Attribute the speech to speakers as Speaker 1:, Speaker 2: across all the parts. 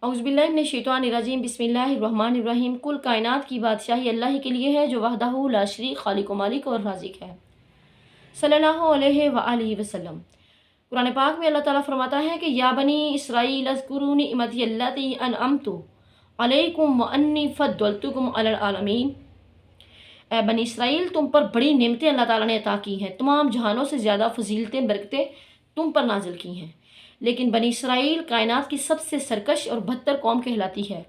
Speaker 1: औज़ुबिल्लाहिमिनश्शैतानिर्रजीम बिस्मिल्लाहिर्रहमानिर्रहीम। कुल कायनात की बादशाही अल्लाह ही के लिए है जो वहदहू ला शरीक खालिक व मालिक और राज़िक है। सल्लल्लाहु अलैहि व आलिहि वसल्लम। कुरान पाक में अल्लाह ताला फरमाता है कि या बनी इसराईल अज़कुरू निअमती अल्लती अनअमतु अलैकुम व अन्नी फ़द्दलतुकुम अलल आलमीन। ए बनी इसराईल, तुम पर बड़ी नेमतें अल्लाह ताला ने अता की हैं, तमाम जहानों से ज़्यादा फजीलतें बरकतें तुम पर नाजिल की हैं। लेकिन बनी इसराईल कायनात की सबसे सरकश और बदतर कौम कहलाती है।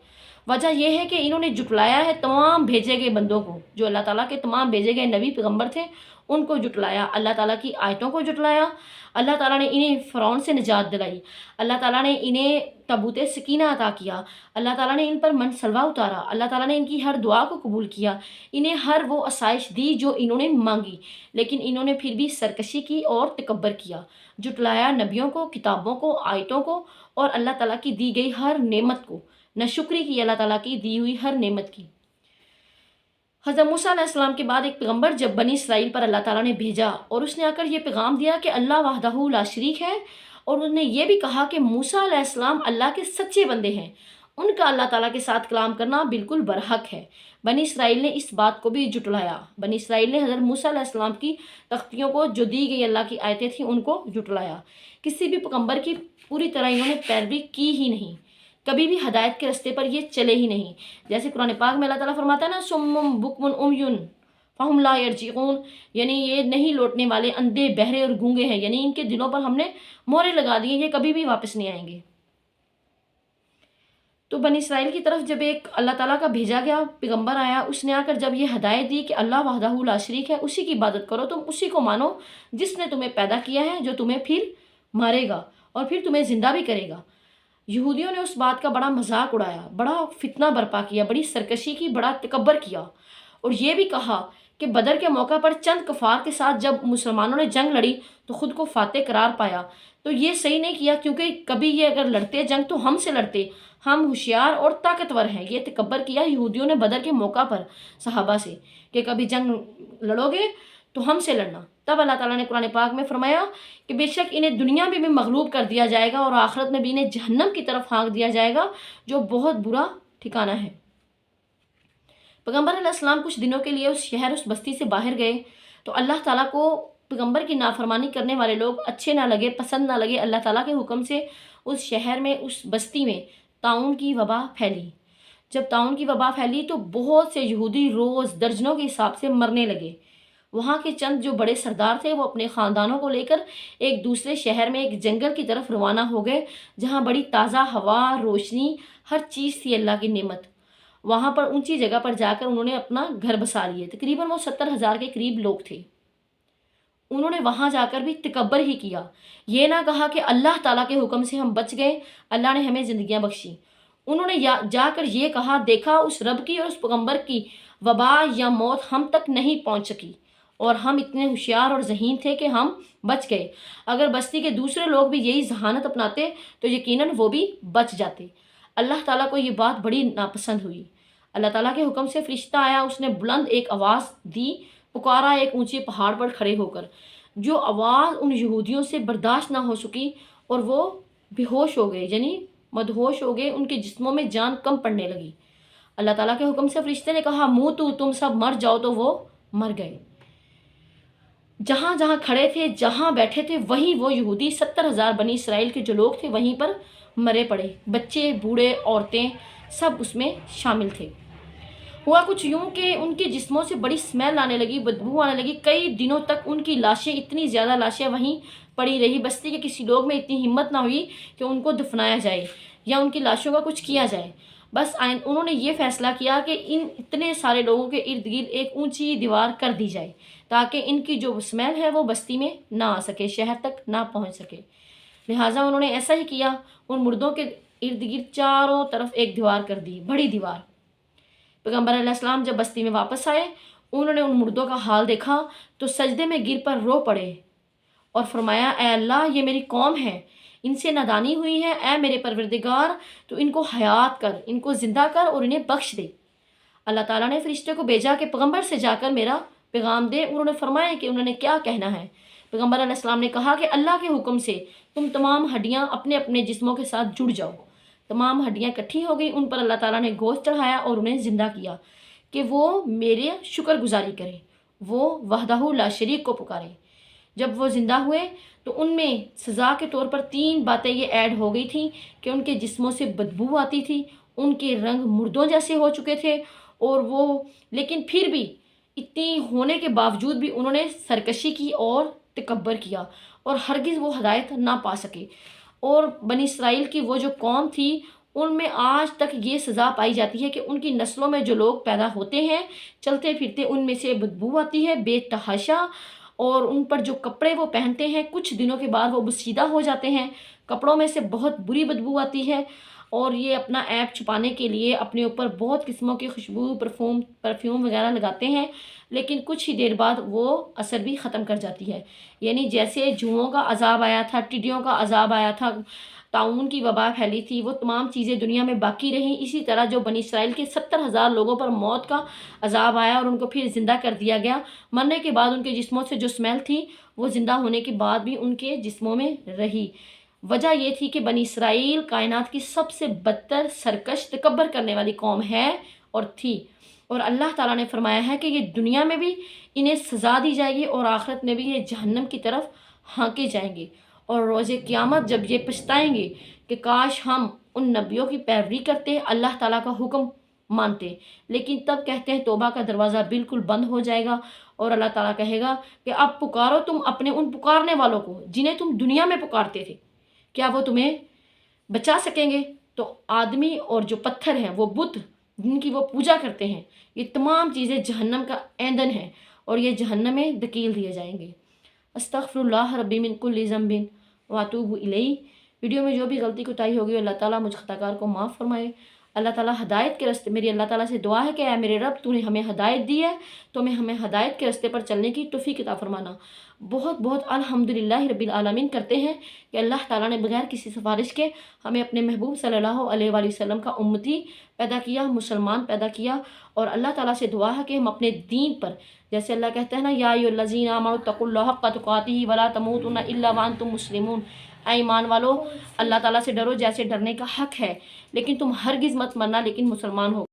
Speaker 1: वजह यह है कि इन्होंने जुटलाया है तमाम भेजे गए बंदों को, जो अल्लाह ताला के तमाम भेजे गए नबी पैगम्बर थे उनको जुटलाया, अल्लाह ताला की आयतों को जुटलाया। अल्लाह ताला ने इन्हें फ़िरौन से निजात दिलाई, अल्लाह ताला ने इन्हें तबूत सकीना अता किया, अल्लाह ताला ने इन पर मन सलवा उतारा, अल्लाह ताला ने इनकी हर दुआ को कबूल किया, इन्हें हर वो आसाइश दी जो इन्होंने मांगी। लेकिन इन्होंने फिर भी सरकशी की और तकब्बर किया, जुटलाया नबियों को, किताबों को, आयतों को और अल्लाह ताला की दी गई हर नेमत को, नाशुक्री की अल्लाह ताला की दी हुई हर नेमत की। हज़रत मूसा अलैहिस्सलाम के बाद एक पैगम्बर जब बनी इसराइल पर अल्लाह ताला ने भेजा और उसने आकर ये पैगाम दिया कि अल्लाह वहदहू ला शरीक है, और उसने ये भी कहा कि मूसा अलैहिस्सलाम अल्लाह के सच्चे बंदे हैं, उनका अल्लाह ताला के साथ कलाम करना बिल्कुल बरहक है। बनी इसराइल ने इस बात को भी जुटलाया। बनी इसराइल ने हज़रत मूसा अलैहिस्सलाम की तख्तियों को, जो दी गई अल्लाह की आयतें थी, उनको जुटलाया। किसी भी पैगम्बर की पूरी तरह इन्होंने पैरवी की ही नहीं, कभी भी हदायत के रास्ते पर ये चले ही नहीं। जैसे कुरान पाक में अल्लाह ताला फरमाता है ना, सुम्मुम बुकमुन उम्युन फ़हुम ला यरजिऊन, यानी ये नहीं लौटने वाले, अंधे बहरे और गूंगे हैं, यानी इनके दिलों पर हमने मोहरे लगा दिए, ये कभी भी वापस नहीं आएंगे। तो बनी इसराइल की तरफ जब एक अल्लाह ताला का भेजा गया पैगम्बर आया, उसने आकर जब ये हदायत दी कि अल्लाह वहदहू ला शरीक है, उसी की इबादत करो, तुम उसी को मानो जिसने तुम्हें पैदा किया है, जो तुम्हें फिर मारेगा और फिर तुम्हें ज़िंदा भी करेगा। यहूदियों ने उस बात का बड़ा मजाक उड़ाया, बड़ा फितना बर्पा किया, बड़ी सरकशी की, बड़ा तकब्बर किया और ये भी कहा कि बदर के मौका पर चंद कफ़ार के साथ जब मुसलमानों ने जंग लड़ी तो ख़ुद को फातेह करार पाया। तो ये सही नहीं किया, क्योंकि कभी ये अगर लड़ते जंग तो हमसे लड़ते, हम होशियार और ताकतवर हैं। ये तकब्बर किया यहूदियों ने बदर के मौका पर सहाबा से कि कभी जंग लड़ोगे तो हमसे लड़ना। तब अल्लाह ताला ने कुरान पाक में फरमाया कि बेशक इन्हें दुनिया में भी मगलूब कर दिया जाएगा और आखिरत में भी इन्हें जहन्नम की तरफ हाँक दिया जाएगा, जो बहुत बुरा ठिकाना है। पैगम्बर अलैहिस्सलाम कुछ दिनों के लिए उस शहर, उस बस्ती से बाहर गए तो अल्लाह ताला को पैगम्बर की नाफरमानी करने वाले लोग अच्छे ना लगे, पसंद ना लगे। अल्लाह ताला के हुक्म से उस शहर में, उस बस्ती में ताउन की वबा फैली। जब ताउन की वबा फैली तो बहुत से यहूदी रोज़ दर्जनों के हिसाब से मरने लगे। वहाँ के चंद जो बड़े सरदार थे वो अपने ख़ानदानों को लेकर एक दूसरे शहर में, एक जंगल की तरफ रवाना हो गए, जहाँ बड़ी ताज़ा हवा, रोशनी, हर चीज़ थी, अल्लाह की नेमत। वहाँ पर ऊंची जगह पर जाकर उन्होंने अपना घर बसा लिए। तकरीबन वो 70,000 के करीब लोग थे। उन्होंने वहाँ जाकर भी तकब्बर ही किया, ये ना कहा कि अल्लाह ताला के हुक्म से हम बच गए, अल्लाह ने हमें ज़िंदगियाँ बख्शी। उन्होंने जाकर ये कहा, देखा उस रब की और उस पैगम्बर की वबा या मौत हम तक नहीं पहुँच सकी और हम इतने होशियार और ज़हीन थे कि हम बच गए। अगर बस्ती के दूसरे लोग भी यही जहानत अपनाते तो यकीनन वो भी बच जाते। अल्लाह ताला को ये बात बड़ी नापसंद हुई। अल्लाह ताला के हुक्म से फरिश्ता आया, उसने बुलंद एक आवाज़ दी, पुकारा एक ऊंचे पहाड़ पर खड़े होकर। जो आवाज़ उन यहूदियों से बर्दाश्त ना हो सकी और वो बेहोश हो गए, यानी मदहोश हो गए, उनके जिस्मों में जान कम पड़ने लगी। अल्लाह ताला के हुक्म से फरिश्ते ने कहा, मुँह तुम सब मर जाओ, तो वो मर गए। जहाँ जहाँ खड़े थे, जहाँ बैठे थे, वहीं वो यहूदी 70,000 बनी इसराइल के जो लोग थे वहीं पर मरे पड़े। बच्चे, बूढ़े, औरतें सब उसमें शामिल थे। हुआ कुछ यूँ कि उनके जिस्मों से बड़ी स्मेल आने लगी, बदबू आने लगी। कई दिनों तक उनकी लाशें, इतनी ज़्यादा लाशें वहीं पड़ी रही। बस्ती के किसी लोग में इतनी हिम्मत ना हुई कि उनको दफनाया जाए या उनकी लाशों का कुछ किया जाए। बस उन्होंने ये फ़ैसला किया कि इन इतने सारे लोगों के इर्द गिर्द एक ऊंची दीवार कर दी जाए, ताकि इनकी जो स्मेल है वो बस्ती में ना आ सके, शहर तक ना पहुंच सके। लिहाजा उन्होंने ऐसा ही किया, उन मुर्दों के इर्द गिर्द चारों तरफ एक दीवार कर दी, बड़ी दीवार। पैगम्बर अलैहिस्सलाम जब बस्ती में वापस आए, उन्होंने उन मुर्दों का हाल देखा तो सजदे में गिर पर रो पड़े और फरमाया, ऐ अल्लाह, ये मेरी कौम है, इनसे नादानी हुई है, ऐ मेरे परवरदिगार, तो इनको हयात कर, इनको ज़िंदा कर और इन्हें बख्श दे। अल्लाह ताला ने फरिश्ते को भेजा कि पैगम्बर से जाकर मेरा पैगाम दे। उन्होंने फरमाया कि उन्होंने क्या कहना है। पैगम्बर अलैहिस्सलाम ने कहा कि अल्लाह के हुक्म से तुम तमाम हड्डियाँ अपने अपने जिस्मों के साथ जुड़ जाओ। तमाम हड्डियाँ इकट्ठी हो गई, उन पर अल्लाह ताला ने गोश्त चढ़ाया और उन्हें ज़िंदा किया कि वो मेरे शुक्रगुजारी करें, वो वहदहू ला शरीक को पुकारें। जब वो ज़िंदा हुए तो उनमें सज़ा के तौर पर 3 बातें ये ऐड हो गई थी कि उनके जिस्मों से बदबू आती थी, उनके रंग मुर्दों जैसे हो चुके थे, और वो लेकिन फिर भी इतनी होने के बावजूद भी उन्होंने सरकशी की और तकब्बर किया और हरगिज़ वो हदायत ना पा सके। और बनी इसराइल की वो जो कौम थी, उनमें आज तक ये सज़ा पाई जाती है कि उनकी नस्लों में जो लोग पैदा होते हैं, चलते फिरते उनमें से बदबू आती है बेतहाशा, और उन पर जो कपड़े वो पहनते हैं कुछ दिनों के बाद वो बसीदा हो जाते हैं, कपड़ों में से बहुत बुरी बदबू आती है, और ये अपना ऐब छुपाने के लिए अपने ऊपर बहुत किस्मों की खुशबू परफ्यूम वगैरह लगाते हैं, लेकिन कुछ ही देर बाद वो असर भी ख़त्म कर जाती है। यानी जैसे जुओं का अज़ाब आया था, टिड्डियों का अज़ाब आया था, ताउन की वबा फैली थी, वो तमाम चीज़ें दुनिया में बाकी रहीं, इसी तरह जो बनी इसराइल के 70,000 लोगों पर मौत का अज़ाब आया और उनको फिर ज़िंदा कर दिया गया। मरने के बाद उनके जिस्मों से जो स्मेल थी वो ज़िंदा होने के बाद भी उनके जिस्मों में रही। वजह ये थी कि बनी इसराइल कायनात की सबसे बदतर, सरकश, तकब्बर करने वाली कौम है और थी, और अल्लाह ताला ने फरमाया है कि ये दुनिया में भी इन्हें सज़ा दी जाएगी और आखिरत में भी ये जहन्नम की तरफ हाँके जाएंगे, और रोज़े क़यामत जब ये पछताएंगे कि काश हम उन नबियों की पैरवी करते, अल्लाह ताला का हुक्म मानते, लेकिन तब कहते हैं तौबा का दरवाज़ा बिल्कुल बंद हो जाएगा और अल्लाह ताला कहेगा कि अब पुकारो तुम अपने उन पुकारने वालों को जिन्हें तुम दुनिया में पुकारते थे, क्या वो तुम्हें बचा सकेंगे? तो आदमी और जो पत्थर हैं, वो बुत जिनकी वो पूजा करते हैं, ये तमाम चीज़ें जहन्नम का ईंधन है और ये जहन्नम में धकेल दिए जाएंगे। अस्तगफिरुल्लाह रब्बी मिन कुल्लि ज़ंबिन व अतूबु इलैह। वीडियो में जो भी गलती कोताही होगी अल्लाह ताला मुझ खताकार को माफ़ फरमाए। अल्लाह ताला हदायत के रास्ते, मेरी अल्लाह ताला से दुआ है कि ऐ मेरे रब, तूने हमें हदायत दी है तो हमें हदायत के रास्ते पर चलने की तौफीक अता फरमाना। बहुत बहुत अल्हम्दुलिल्लाह रब्बिल आलमीन करते हैं कि अल्लाह ताला ने बगैर किसी सिफारिश के हमें अपने महबूब सल्लल्लाहु अलैहि वसल्लम का उम्मती पैदा किया, मुसलमान पैदा किया, और अल्लाह ताला से दुआ है कि हम अपने दीन पर, जैसे अल्लाह कहते हैं ना, या अय्युहल्लज़ीना आमनु तक़ुल्लाह हक़्क़ तुक़ातिही वला तमूतुन्ना इल्ला व अंतुम मुस्लिमून। ऐ ईमान वालो, अल्लाह ताला से डरो जैसे डरने का हक़ है, लेकिन तुम हरगिज़ मत मरना लेकिन मुसलमान हो।